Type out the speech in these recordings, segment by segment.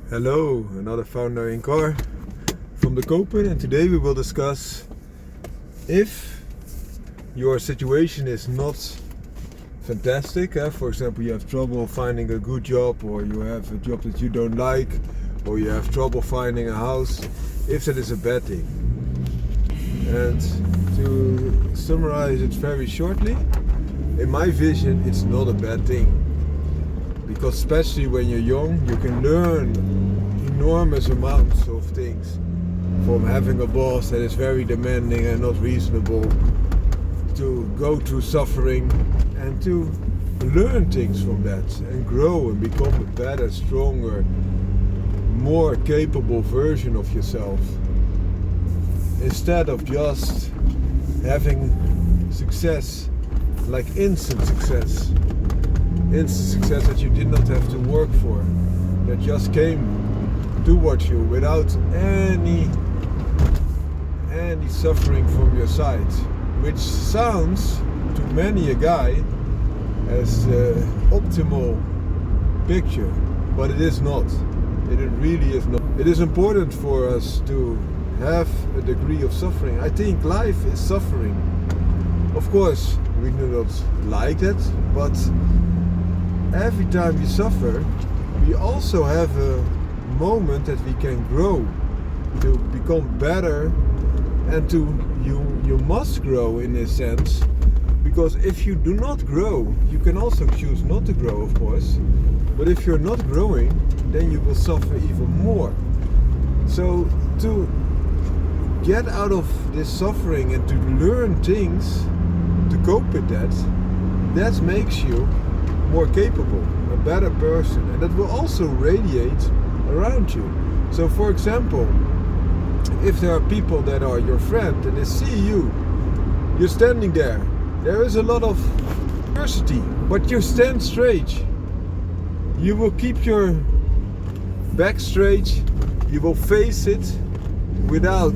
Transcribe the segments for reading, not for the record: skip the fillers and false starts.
Hello, another founder in car from the Copen, and today we will discuss if your situation is not fantastic. For example, you have trouble finding a good job, or you have a job that you don't like, or you have trouble finding a house, if that is a bad thing. And to summarize it very shortly, in my vision it's not a bad thing. Because especially when you're young, you can learn enormous amounts of things from having a boss that is very demanding and not reasonable, to go through suffering and to learn things from that and grow and become a better, stronger, more capable version of yourself, instead of just having success like instant success that you did not have to work for, that just came towards you without any suffering from your side, which sounds to many a guy as the optimal picture, but it is not. It really is not. It is important for us to have a degree of suffering. I think life is suffering. Of course, we do not like it, but every time we suffer, we also have a moment that we can grow, to become better, and you must grow in a sense, because if you do not grow, you can also choose not to grow, of course, but if you're not growing, then you will suffer even more. So to get out of this suffering and to learn things to cope with that makes you more capable, a better person, and that will also radiate around you. So for example, if there are people that are your friend and they see you're standing there is a lot of adversity, but you stand straight, you will keep your back straight, you will face it without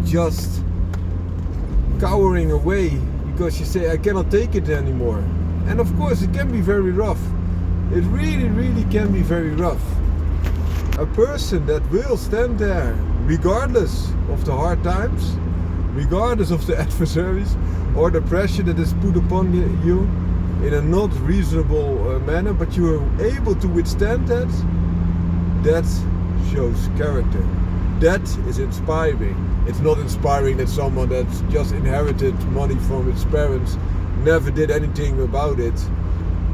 just cowering away, because you say, I cannot take it anymore. And of course it can be very rough. It really can be very rough. A person that will stand there regardless of the hard times, regardless of the adversaries or the pressure that is put upon you in a not reasonable manner, but you are able to withstand that shows character. That is inspiring. It's not inspiring that someone that just inherited money from its parents, never did anything about it,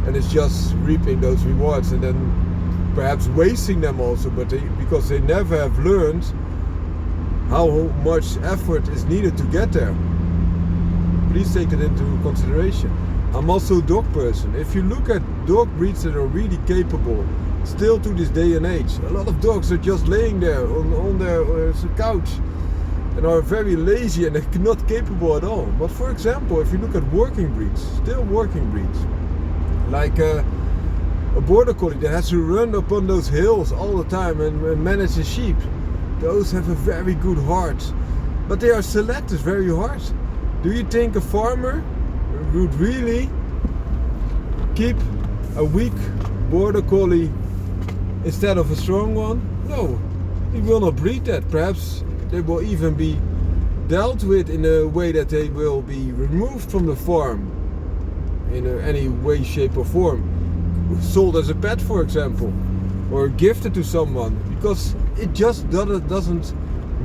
and is just reaping those rewards and then perhaps wasting them also, but because they never have learned how much effort is needed to get there. Please take that into consideration. I'm also a dog person. If you look at dog breeds that are really capable, still to this day and age, a lot of dogs are just laying there on their couch and are very lazy and they're not capable at all. But for example, if you look at working breeds, still working breeds, like a border collie that has to run upon those hills all the time and manage the sheep, those have a very good heart, but they are selected very hard. Do you think a farmer would really keep a weak border collie instead of a strong one? No, he will not breed that. Perhaps they will even be dealt with in a way that they will be removed from the farm in any way, shape or form, sold as a pet for example, or gifted to someone, because it just doesn't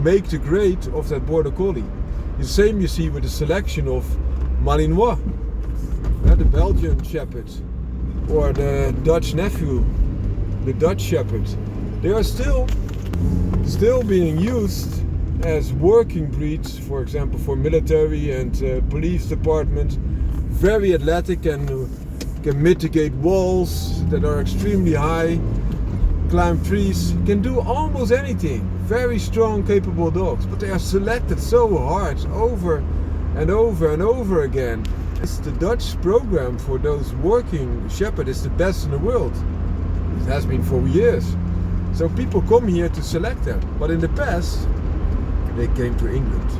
make the grade of that border collie. The same you see with the selection of Malinois, the Belgian Shepherd, or the Dutch nephew, the Dutch Shepherd. They are still being used as working breeds, for example, for military and police departments. Very athletic and can mitigate walls that are extremely high, climb trees, can do almost anything. Very strong, capable dogs, but they are selected so hard over and over and over again. It's the Dutch program for those working shepherd is the best in the world. It has been for years. So people come here to select them. But in the past, they came to England.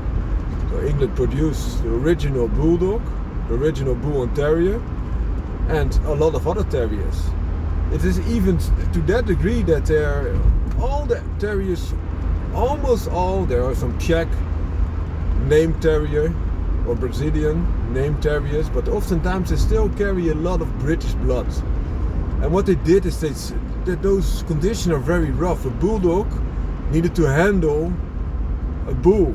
So England produced the original Bulldog, the original Bull and Terrier, and a lot of other terriers. It is even to that degree that all the terriers, almost all, there are some Czech named terrier or Brazilian named terriers, but oftentimes they still carry a lot of British blood. And what they did is that those conditions are very rough. A bulldog needed to handle a bull.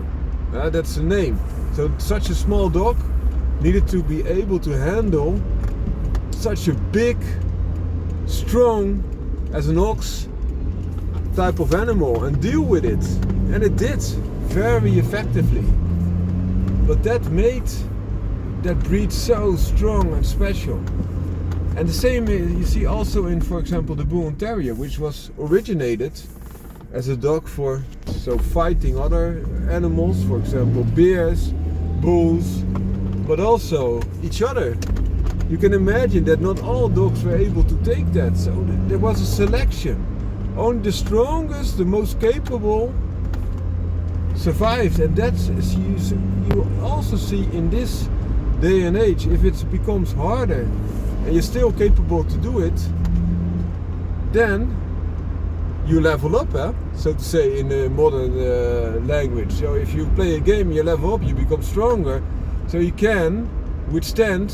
That's the name. So such a small dog needed to be able to handle such a big, strong, as an ox type of animal and deal with it. And it did very effectively. But that made that breed so strong and special. And the same you see also in, for example, the Bull and Terrier, which was originated as a dog for fighting other animals, for example bears, bulls, but also each other. You can imagine that not all dogs were able to take that, so there was a selection. Only the strongest, the most capable survived, and that's you also see in this day and age. If it becomes harder and you're still capable to do it, then you level up, so to say, in a modern language. So if you play a game, you level up, you become stronger, so you can withstand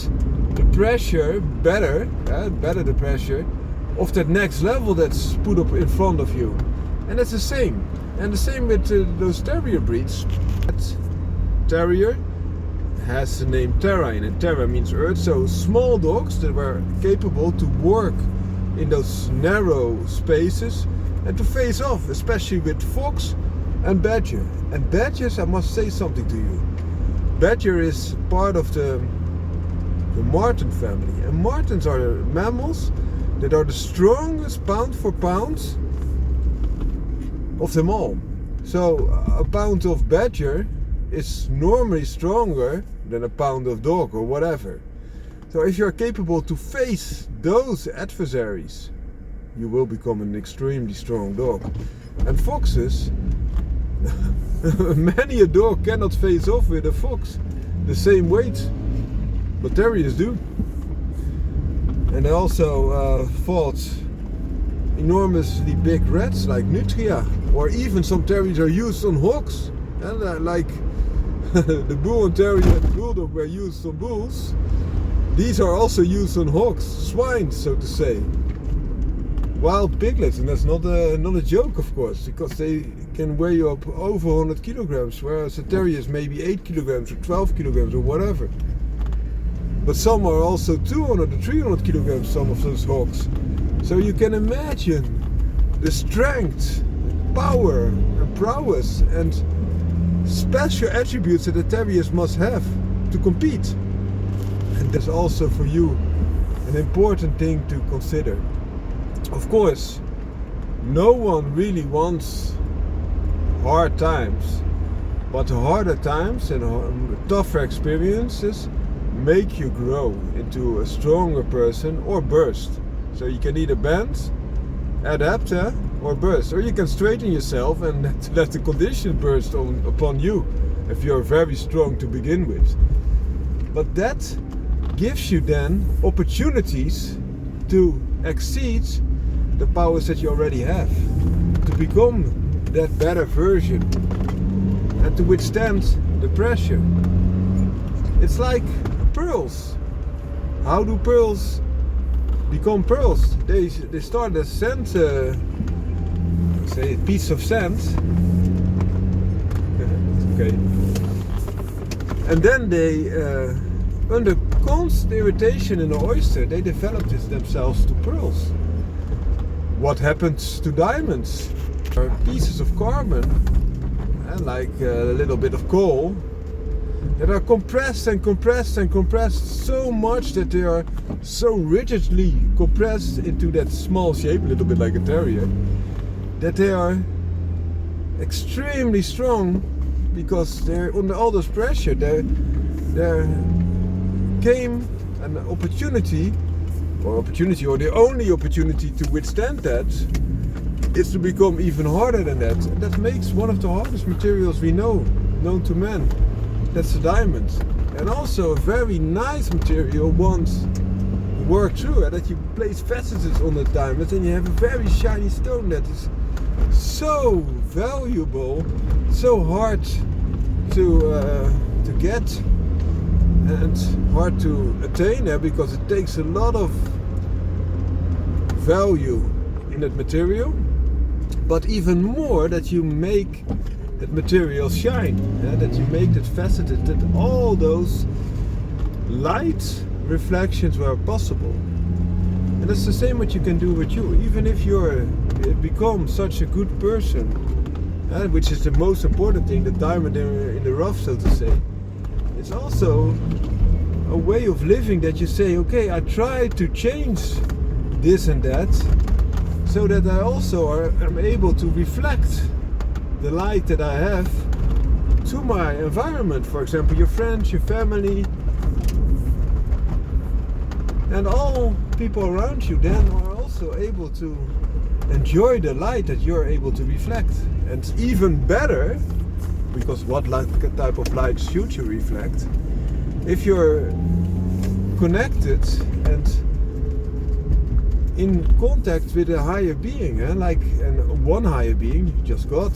the pressure better the pressure of that next level that's put up in front of you. And that's the same. And the same with those terrier breeds. That terrier has the name Terra in it. Terra means earth, so small dogs that were capable to work in those narrow spaces and to face off, especially with fox and badger. And badgers, I must say something to you. Badger is part of the marten family, and martens are mammals that are the strongest pound for pound of them all. So a pound of badger is normally stronger than a pound of dog or whatever. So if you're capable to face those adversaries, you will become an extremely strong dog. And foxes, many a dog cannot face off with a fox the same weight, but terriers do. And they also fought enormously big rats like nutria, or even some terriers are used on hogs, and like the Bull and Terrier and the Bulldog were used on bulls. These are also used on hogs, swine, so to say. Wild piglets, and that's not a joke, of course, because they can weigh you up over 100 kilograms, whereas a terrier is maybe 8 kilograms or 12 kilograms or whatever. But some are also 200 or 300 kilograms, some of those hogs. So you can imagine the strength, power and prowess and special attributes that the terriers must have to compete. And that's also for you an important thing to consider. Of course, no one really wants hard times, but harder times and tougher experiences make you grow into a stronger person or burst. So you can either bend, adapt, or burst, or you can straighten yourself and let the conditions burst upon you if you're very strong to begin with. But that gives you then opportunities to exceed the powers that you already have, to become that better version and to withstand the pressure. It's like pearls. How do pearls become pearls? They start as sand, say a piece of sand. Okay. And then they, under constant irritation in the oyster, they develop themselves to pearls. What happens to diamonds? Are pieces of carbon, like a little bit of coal, that are compressed and compressed and compressed so much that they are so rigidly compressed into that small shape, a little bit like a terrier, that they are extremely strong because they're under all this pressure. There came an opportunity, or the only opportunity to withstand that is to become even harder than that. And that makes one of the hardest materials we know, known to man. That's the diamond. And also a very nice material once work through it, that you place facets on the diamond, and you have a very shiny stone that is so valuable, so hard to get and hard to attain there, because it takes a lot of value in that material, but even more that you make that material shine, that you make that faceted, that all those light reflections were possible. And it's the same what you can do with you. Even if you're become such a good person, which is the most important thing, the diamond in the rough, so to say. It's also a way of living that you say, okay, I try to change this and that, so that I also am able to reflect the light that I have to my environment. For example, your friends, your family, and all people around you then are also able to enjoy the light that you're able to reflect. And even better, because what type of light should you reflect? If you're connected and in contact with a higher being, and one higher being, just God,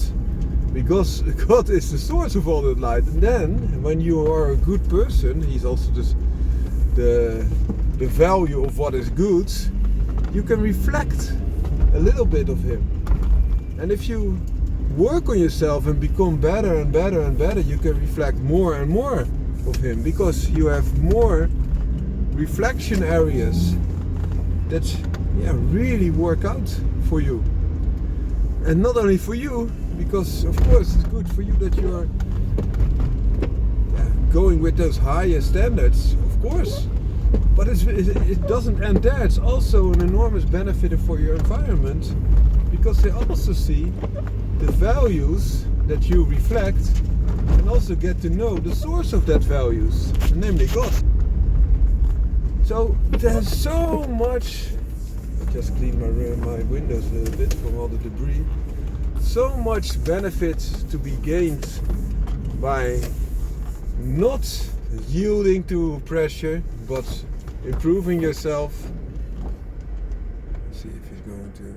because God is the source of all that light. And then, when you are a good person, He's also just the value of what is good. You can reflect a little bit of Him, and if you work on yourself and become better and better and better, you can reflect more and more of Him, because you have more reflection areas that really work out for you. And not only for you, because of course it's good for you that you are going with those higher standards, of course, but it doesn't end there. It's also an enormous benefit for your environment, because they also see the values that you reflect, and also get to know the source of that values, namely God. So there's so much. I just cleaned my windows a little bit from all the debris. So much benefit to be gained by not yielding to pressure, but improving yourself. Let's see if he's going to.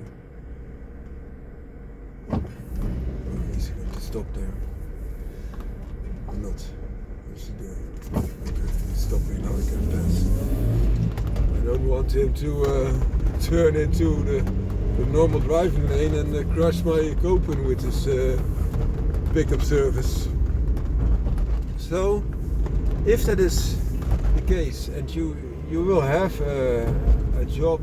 He's going to stop there. Or not. What's he doing? Okay, he's stopping now. He can pass. I don't want him to turn into the normal driving lane and crush my Copen with his pickup service. So, if that is the case, and you will have a job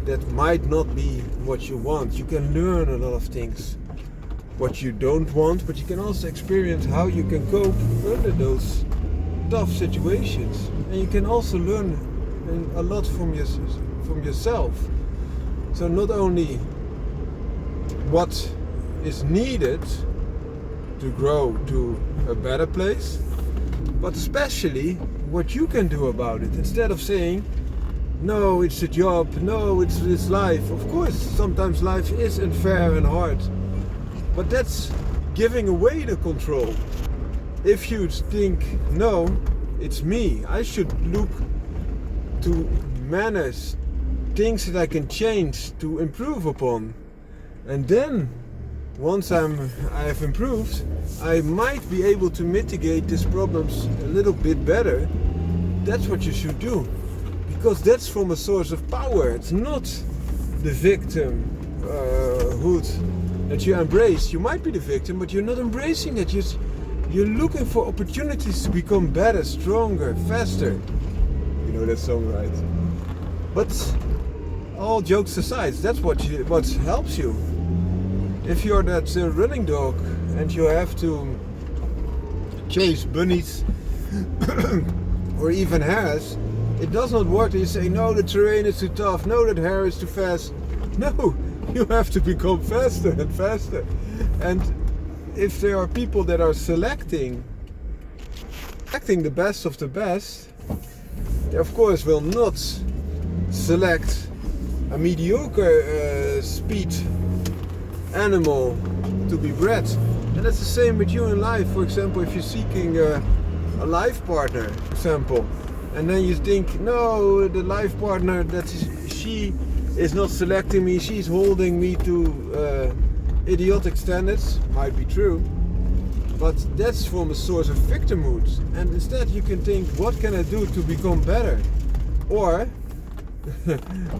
that might not be what you want, you can learn a lot of things what you don't want, but you can also experience how you can cope under those tough situations, and you can also learn a lot from yourself. So not only what is needed to grow to a better place, but especially what you can do about it. Instead of saying, no, it's a job, no, it's life. Of course, sometimes life is unfair and hard, but that's giving away the control. If you think, no, it's me, I should look to manage things that I can change to improve upon, and then once I have improved, I might be able to mitigate these problems a little bit better. That's what you should do, because that's from a source of power. It's not the victimhood that you embrace. You might be the victim, but you're not embracing it. You're looking for opportunities to become better, stronger, faster. You know that song, right? But all jokes aside, that's what helps you. If you're that running dog and you have to chase bunnies or even hares, it does not work. You say, no, the terrain is too tough, no, that hare is too fast. No, you have to become faster and faster. And if there are people that are selecting the best of the best, they of course will not select a mediocre speed animal to be bred. And that's the same with you in life. For example, if you're seeking a life partner, for example, and then you think, no, the life partner she is not selecting me, she's holding me to idiotic standards. Might be true, but that's from a source of victimhood. And instead you can think, what can I do to become better? Or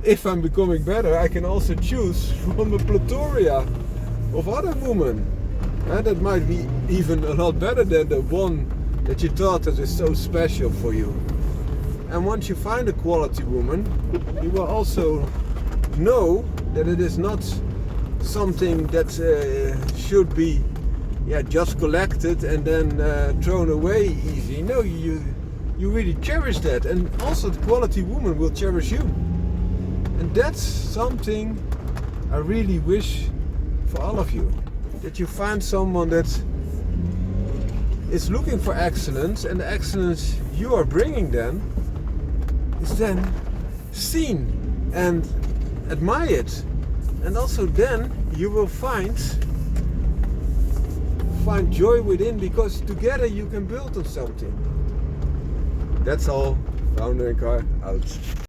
if I'm becoming better, I can also choose from a plethora of other women, and that might be even a lot better than the one that you thought that is so special for you. And once you find a quality woman, you will also know that it is not something that should be just collected and then thrown away easy. No, you really cherish that, and also the quality woman will cherish you. And that's something I really wish for all of you, that you find someone that is looking for excellence, and the excellence you are bringing then is then seen and admired. And also then you will find joy within, because together you can build on something. That's all. Founder and Car out.